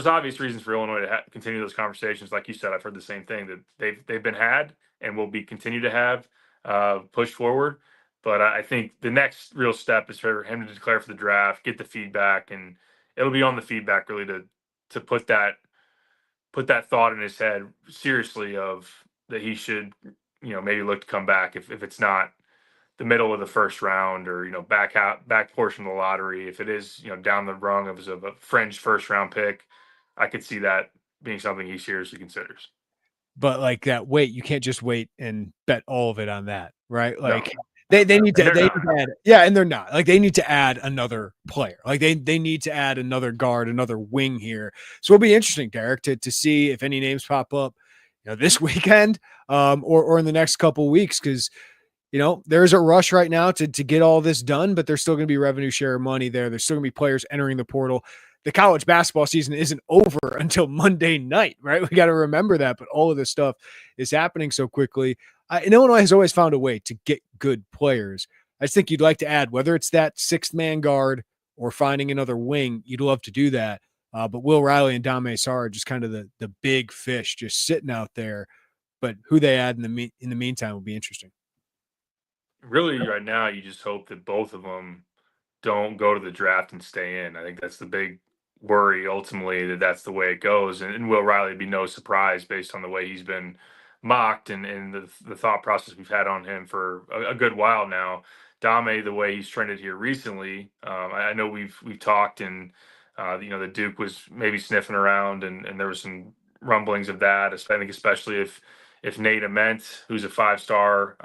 obvious reasons for Illinois to continue those conversations. Like you said, I've heard the same thing, that they've been had and will be continue to have pushed forward. But I think the next real step is for him to declare for the draft, get the feedback, and it'll be on the feedback really to put that thought in his head seriously, of that he should maybe look to come back if it's not the middle of the first round, or back portion of the lottery. If it is down the rung of a fringe first round pick, I could see that being something he seriously considers. But like that wait, you can't just wait and bet all of it on that, right? Like No. they need to add, and they're not. Like, they need to add another player. Like they need to add another guard, another wing here. So it'll be interesting, Derek, to see if any names pop up, this weekend, or in the next couple of weeks, because there's a rush right now to get all this done, but there's still going to be revenue share money there. There's still going to be players entering the portal. The college basketball season isn't over until Monday night, right? We got to remember that, but all of this stuff is happening so quickly. And Illinois has always found a way to get good players. I just think you'd like to add, whether it's that sixth man guard or finding another wing, you'd love to do that. But Will Riley and Dame Sarr are just kind of the big fish just sitting out there. But who they add in the meantime will be interesting. Really, right now, you just hope that both of them don't go to the draft and stay in. I think that's the big worry ultimately, that's the way it goes. And Will Riley would be no surprise based on the way he's been mocked and the thought process we've had on him for a good while now. Dame, the way he's trended here recently, I know we've talked, and the Duke was maybe sniffing around, and there was some rumblings of that. I think especially if if Nate Ament, who's a 5-star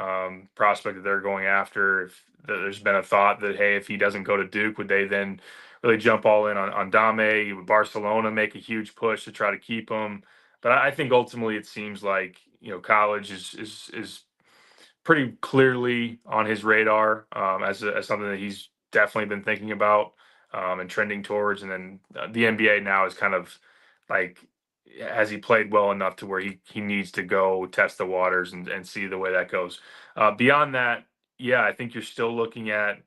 prospect that they're going after, if there's been a thought that, hey, if he doesn't go to Duke, would they then really jump all in on Dame? Would Barcelona make a huge push to try to keep him? But I think ultimately it seems like, college is pretty clearly on his radar as something that he's definitely been thinking about and trending towards. And then the NBA now is kind of like, has he played well enough to where he needs to go test the waters and see the way that goes. Beyond that, yeah, I think you're still looking at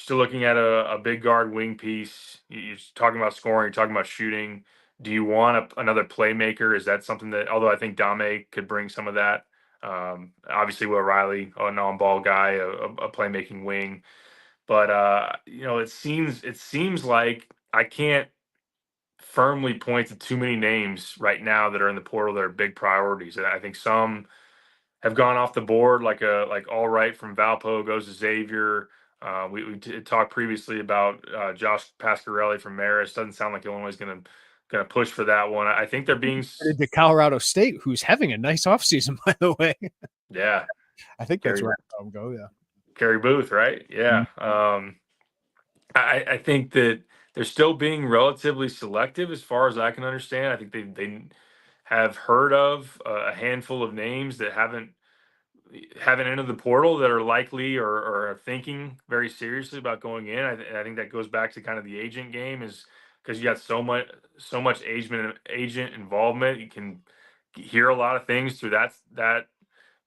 a big guard wing piece. You're talking about scoring, you're talking about shooting. Do you want another playmaker? Is that something that, although I think Dame could bring some of that, obviously Will Riley, an on-ball guy, a playmaking wing, but it seems like I can't firmly point to too many names right now that are in the portal that are big priorities. And I think some have gone off the board, like All Right from Valpo goes to Xavier. We talked previously about Josh Pasquarelli from Marist. Doesn't sound like Illinois is gonna push for that one. I think they're being To Colorado State, who's having a nice offseason, by the way. Yeah, I think that's where I'll go. Yeah, Kerry Booth, right? Yeah. I think that they're still being relatively selective as far as I can understand. I think they have heard of a handful of names that haven't entered the portal that are likely or are thinking very seriously about going in. I think that goes back to kind of the agent game, is because you got so much agent involvement. You can hear a lot of things through that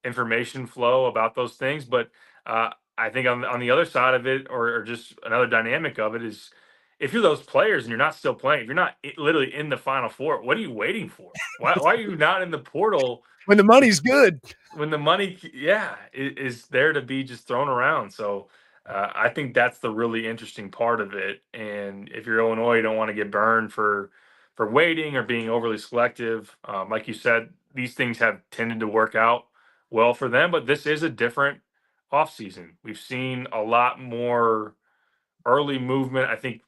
information flow about those things. But I think on the other side of it, or just another dynamic of it, is if you're those players and you're not still playing, if you're not literally in the Final Four, what are you waiting for? Why are you not in the portal when the money's good? when the money, yeah, is there to be just thrown around? So I think that's the really interesting part of it. And if you're Illinois, you don't want to get burned for waiting or being overly selective. Like you said, these things have tended to work out well for them, but this is a different offseason. We've seen a lot more early movement. I think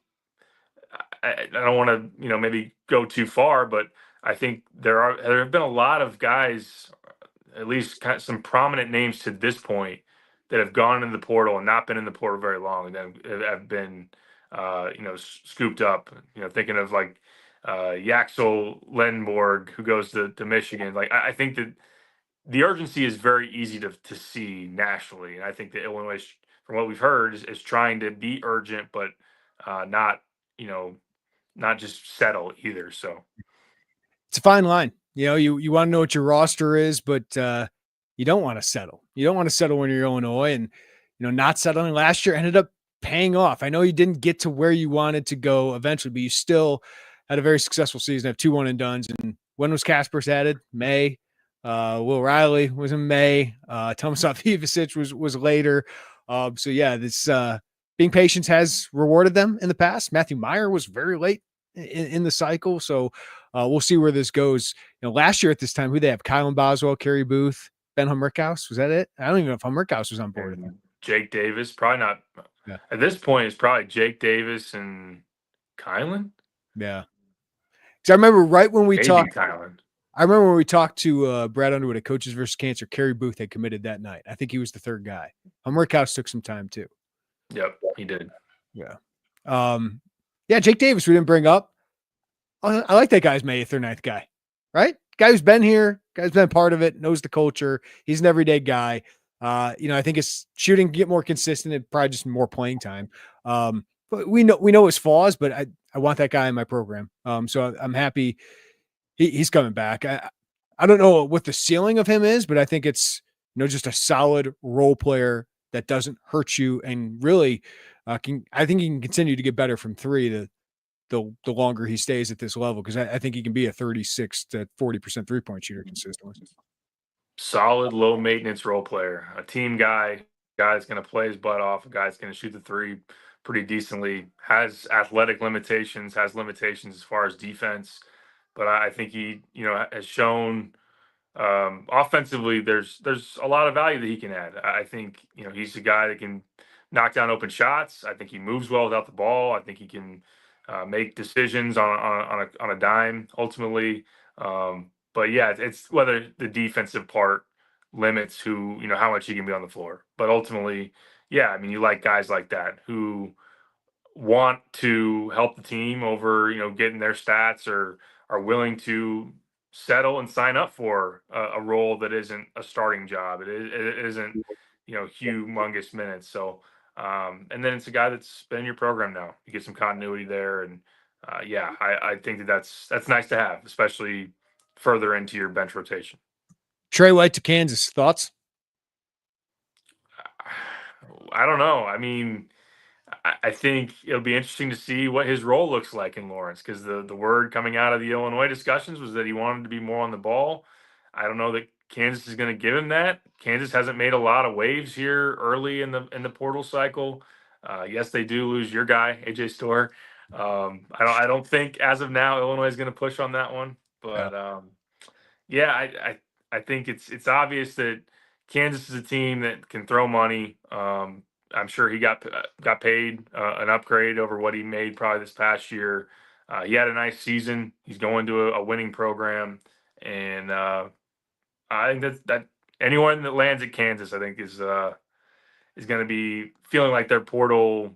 I don't want to, maybe go too far, but I think there have been a lot of guys, at least kind of some prominent names to this point, that have gone into the portal and not been in the portal very long, and then have been, scooped up. Thinking of like Yaxel Lenborg, who goes to Michigan. Like I think that the urgency is very easy to see nationally, and I think that Illinois, from what we've heard, is trying to be urgent, but not, not just settle either. So It's a fine line. You want to know what your roster is, but you don't want to settle. You don't want to settle when you're Illinois, and not settling last year ended up paying off. I know you didn't get to where you wanted to go eventually, but you still had a very successful season. Have 2 1-and-dones. And when was Kaspers added? May. Will Riley was in May. Tomislav Ivisic was later. So yeah, this being patient has rewarded them in the past. Matthew Meyer was very late in the cycle, so we'll see where this goes. Last year at this time, who they have? Kylan Boswell, Kerry Booth, Ben Hummerkaus. Was that it? I don't even know if Hummerkaus was on board. Jake Davis, probably not. Yeah. At this point, it's probably Jake Davis and Kylan. Yeah. Because I remember right when we talked. Kylan. I remember when we talked to Brad Underwood at Coaches versus Cancer. Kerry Booth had committed that night. I think he was the third guy. Hummerkaus took some time too. Yep, he did. Yeah. Yeah, Jake Davis we didn't bring up. I like that guy's May 8th or 9th guy, right? Guy who's been here, guy's been part of it, knows the culture. He's an everyday guy. I think his shooting get more consistent and probably just more playing time. But we know his flaws, but I want that guy in my program. So I'm happy he's coming back. I don't know what the ceiling of him is, but I think it's just a solid role player that doesn't hurt you and really I think he can continue to get better from 3 the longer he stays at this level, because I think he can be a 36 to 40% 3-point shooter consistently. Solid, low maintenance role player, a team guy that's going to play his butt off, a guy that's going to shoot the 3 pretty decently, has athletic limitations, has limitations as far as defense, but I think he has shown offensively there's a lot of value that he can add. I think he's a guy that can knock down open shots. I think he moves well without the ball. I think he can make decisions on a dime ultimately. But yeah, it's whether the defensive part limits who, how much he can be on the floor. But ultimately, yeah, I mean, you like guys like that who want to help the team over, getting their stats, or are willing to settle and sign up for a role that isn't a starting job. It isn't, humongous minutes. So, and then it's a guy that's been in your program now. You get some continuity there, and yeah, I think that's nice to have, especially further into your bench rotation. Trey White to Kansas. Thoughts? I don't know. I mean, I think it'll be interesting to see what his role looks like in Lawrence, because the word coming out of the Illinois discussions was that he wanted to be more on the ball. I don't know that Kansas is going to give him that. Kansas hasn't made a lot of waves here early in the portal cycle. Yes, they do lose your guy AJ Storr. I don't think as of now Illinois is going to push on that one, Yeah. but yeah, I think it's obvious that Kansas is a team that can throw money. I'm sure he got paid an upgrade over what he made probably this past year. He had a nice season. He's going to a winning program, and I think that anyone that lands at Kansas, I think is going to be feeling like their portal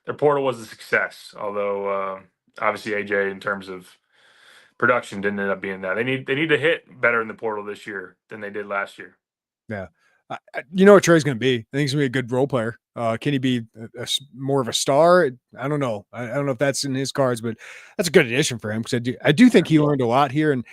was a success. Although obviously AJ in terms of production didn't end up being that. They need to hit better in the portal this year than they did last year. Yeah. You know what Trey's going to be? I think he's going to be a good role player. Can he be more of a star? I don't know. I don't know if that's in his cards, but that's a good addition for him, because I do think he learned a lot here, and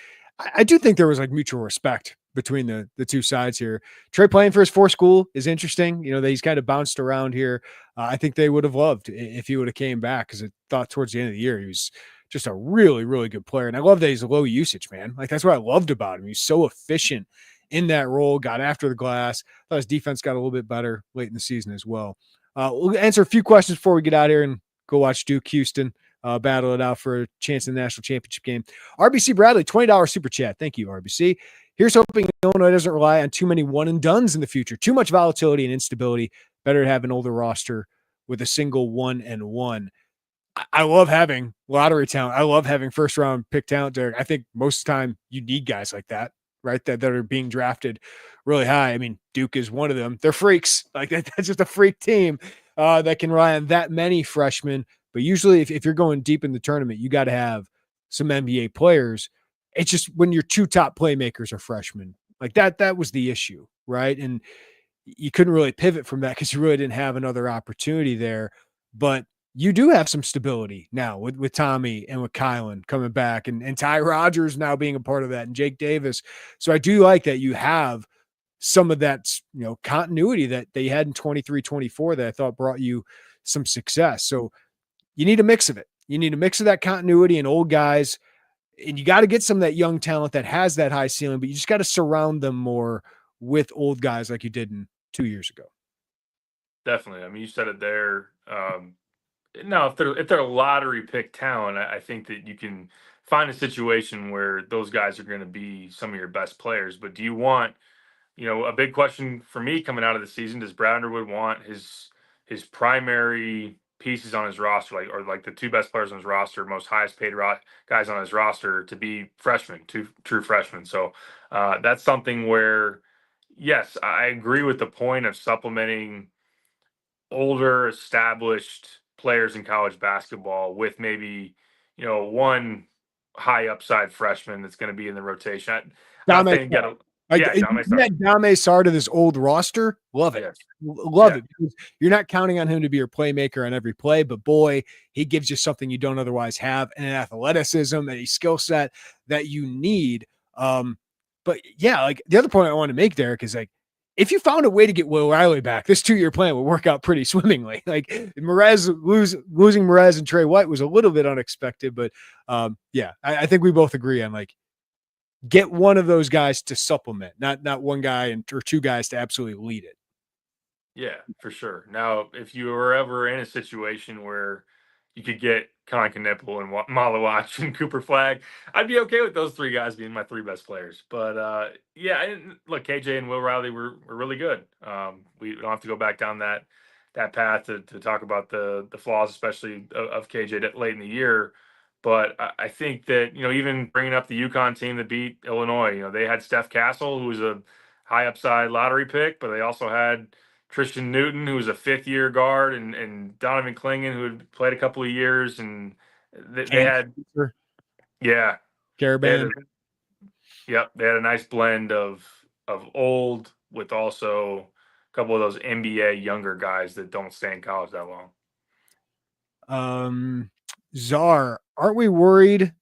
I do think there was like mutual respect between the two sides here. Trey playing for his fourth school is interesting. That he's kind of bounced around here. I think they would have loved if he would have came back, because I thought towards the end of the year he was just a really, really good player. And I love that he's a low usage, man. Like, that's what I loved about him. He's so efficient in that role, got after the glass. Thought his defense got a little bit better late in the season as well. We'll answer a few questions before we get out here and go watch Duke Houston battle it out for a chance in the national championship game. RBC Bradley, $20 super chat. Thank you, RBC. Here's hoping Illinois doesn't rely on too many one-and-dones in the future. Too much volatility and instability. Better to have an older roster with a single 1-and-1. I love having lottery talent. I love having first-round pick talent, Derek. I think most of the time you need guys like that, right, that are being drafted really high. I mean, Duke is one of them. They're freaks. Like, that's just a freak team that can rely on that many freshmen. But usually if you're going deep in the tournament, you got to have some NBA players. It's just when your two top playmakers are freshmen. Like, that was the issue, right? And you couldn't really pivot from that because you really didn't have another opportunity there. But you do have some stability now with Tommy and with Kylan coming back, and Ty Rodgers now being a part of that, and Jake Davis. So I do like that you have some of that, continuity that they had in 23-24 that I thought brought you some success. So you need a mix of it. You need a mix of that continuity and old guys, and you got to get some of that young talent that has that high ceiling, but you just got to surround them more with old guys like you did in 2 years ago. Definitely. I mean, you said it there. No, if they're a lottery pick talent, I think that you can find a situation where those guys are going to be some of your best players. But do you want, a big question for me coming out of the season? Does Brad Underwood want his primary pieces on his roster, like the two best players on his roster, most highest paid guys on his roster, to be freshmen, true freshmen? So that's something where, yes, I agree with the point of supplementing older established players in college basketball with maybe, one high upside freshman that's going to be in the rotation. I'm not saying get a Like, yeah, Dame Sarr. Dame Sarr to this old roster, love it. Yes. Love it, because you're not counting on him to be your playmaker on every play, but boy, he gives you something you don't otherwise have, and an athleticism and a skill set that you need. But yeah, like, the other point I want to make, Derek, is like, if you found a way to get Will Riley back, this 2-year plan would work out pretty swimmingly. Like, losing Merez and Trey White was a little bit unexpected, but yeah, I think we both agree on, like, get one of those guys to supplement, not one guy or two guys to absolutely lead it. Yeah, for sure. Now, if you were ever in a situation where you could get Colin Knippel and Malawach and Cooper Flag, I'd be okay with those three guys being my three best players. But yeah, look, KJ and Will Riley were really good. We don't have to go back down that path to talk about the flaws, especially of KJ late in the year. But I think that, even bringing up the UConn team that beat Illinois, they had Steph Castle, who was a high upside lottery pick, but they also had Tristan Newton, who was a fifth-year guard, and Donovan Clingan, who had played a couple of years, and they had, yeah, they had Caravan. yep, they had a nice blend of old with also a couple of those NBA younger guys that don't stay in college that long. Czar, aren't we worried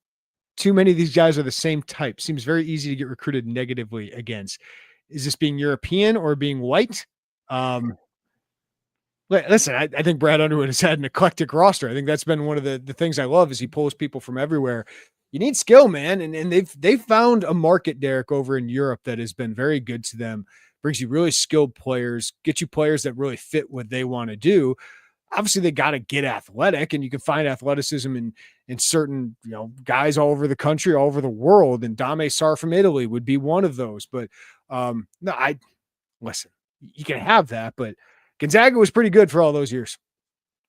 too many of these guys are the same type? Seems very easy to get recruited negatively against. Is this being European or being white? Listen, I think Brad Underwood has had an eclectic roster. I think that's been one of the things I love is he pulls people from everywhere. You need skill, man. And they've found a market, Derek, over in Europe that has been very good to them. Brings you really skilled players, get you players that really fit what they want to do. Obviously, they got to get athletic, and you can find athleticism in certain, guys all over the country, all over the world. And Dame Sarr from Italy would be one of those. But no, listen, you can have that, but Gonzaga was pretty good for all those years,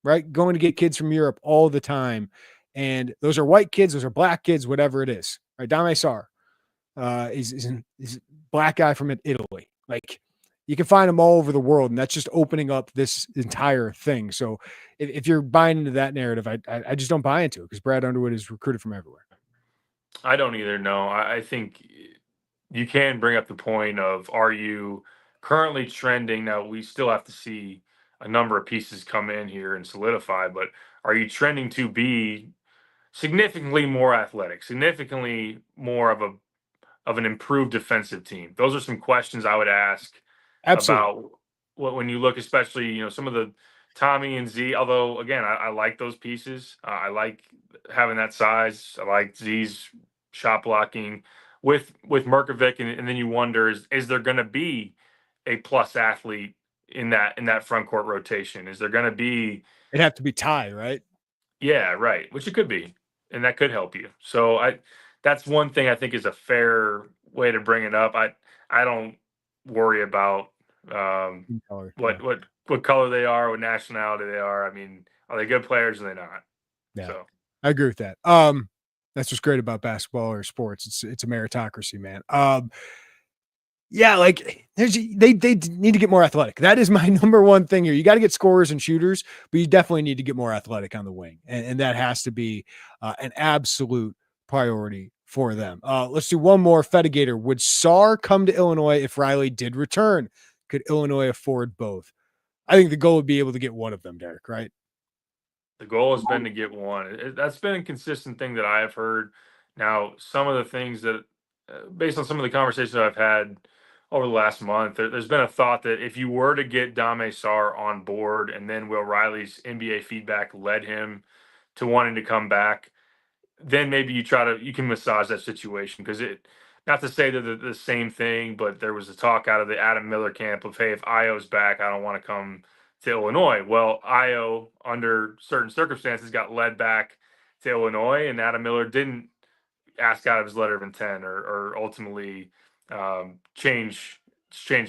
right? Going to get kids from Europe all the time. And those are white kids, those are black kids, whatever it is, right? Dame Sarr is a black guy from Italy. Like, you can find them all over the world, and that's just opening up this entire thing. So if you're buying into that narrative, I just don't buy into it because Brad Underwood is recruited from everywhere. I don't either. No, I think you can bring up the point of, are you currently trending? Now, we still have to see a number of pieces come in here and solidify, but are you trending to be significantly more athletic, significantly more of an improved defensive team? Those are some questions I would ask. Absolutely. About when you look, especially, some of the Tommy and Z, although again, I like those pieces. I like having that size. I like Z's shot blocking with Merkovic, and then you wonder, is there going to be a plus athlete in that front court rotation? Is there going to be? It'd have to be Ty, right? Yeah, right. Which it could be, and that could help you. So that's one thing I think is a fair way to bring it up. I don't worry about what color they are, what nationality they are. I mean, are they good players or are they not? Yeah, So I agree with that. That's what's great about basketball or sports. It's a meritocracy, man. Yeah, like they need to get more athletic. That is my number one thing here. You got to get scorers and shooters, but you definitely need to get more athletic on the wing, and that has to be an absolute priority for them. Let's do one more. Fedigator, would Sarr come to Illinois if Riley did return? Could Illinois afford both? I think the goal would be able to get one of them, Derek, right? the goal has been to get one. That's been a consistent thing that I have heard. Now, some of the things that, based on some of the conversations I've had over the last month, there's been a thought that if you were to get Dame Sarr on board, and then Will Riley's NBA feedback led him to wanting to come back, then maybe you can massage that situation, because not to say that they're the same thing, but there was a talk out of the Adam Miller camp of, hey, if Io's back, I don't want to come to Illinois. Well, Io, under certain circumstances, got led back to Illinois, and Adam Miller didn't ask out of his letter of intent or ultimately change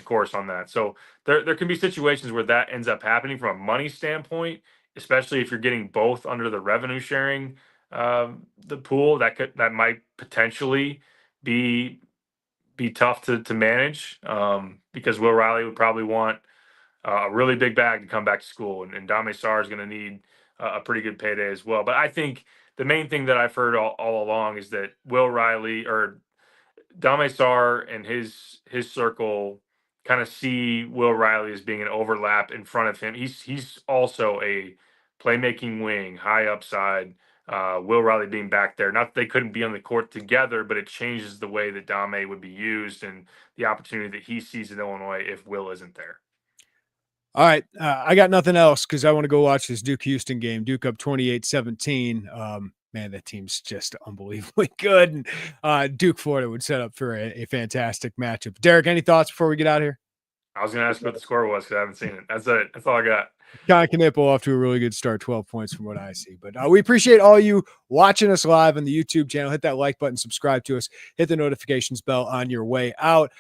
course on that. So there can be situations where that ends up happening from a money standpoint, especially if you're getting both under the revenue sharing the pool. That might potentially be tough to manage, because Will Riley would probably want a really big bag to come back to school, and Dame Sarr is going to need a pretty good payday as well. But I think the main thing that I've heard all along is that Will Riley or Dame Sarr and his circle kind of see Will Riley as being an overlap in front of him. He's also a playmaking wing, high upside. Will Riley being back there, not that they couldn't be on the court together, but it changes the way that Dame would be used and the opportunity that he sees in Illinois if Will isn't there. All right. I got nothing else because I want to go watch this Duke Houston game. Duke up 28-17. Man, that team's just unbelievably good. And Duke, Florida would set up for a fantastic matchup. Derek, any thoughts before we get out of here? I was going to ask what the score was because I haven't seen it. That's it. That's all I got. John Knipple off to a really good start, 12 points from what I see. But we appreciate all you watching us live on the YouTube channel. Hit that like button, subscribe to us, hit the notifications bell on your way out.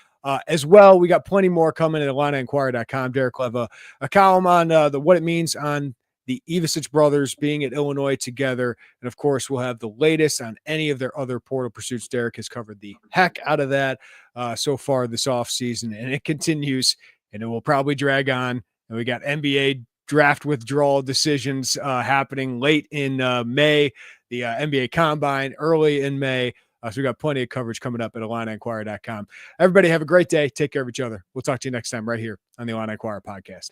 As well, we got plenty more coming at IlliniInquirer.com. Derek will have a column on what it means on the Ivisic brothers being at Illinois together. And of course, we'll have the latest on any of their other portal pursuits. Derek has covered the heck out of that so far this offseason, and it continues, and it will probably drag on. And we got NBA draft withdrawal decisions happening late in May, the NBA Combine early in May. So we got plenty of coverage coming up at IlliniInquirer.com. Everybody have a great day. Take care of each other. We'll talk to you next time right here on the Illini Inquirer podcast.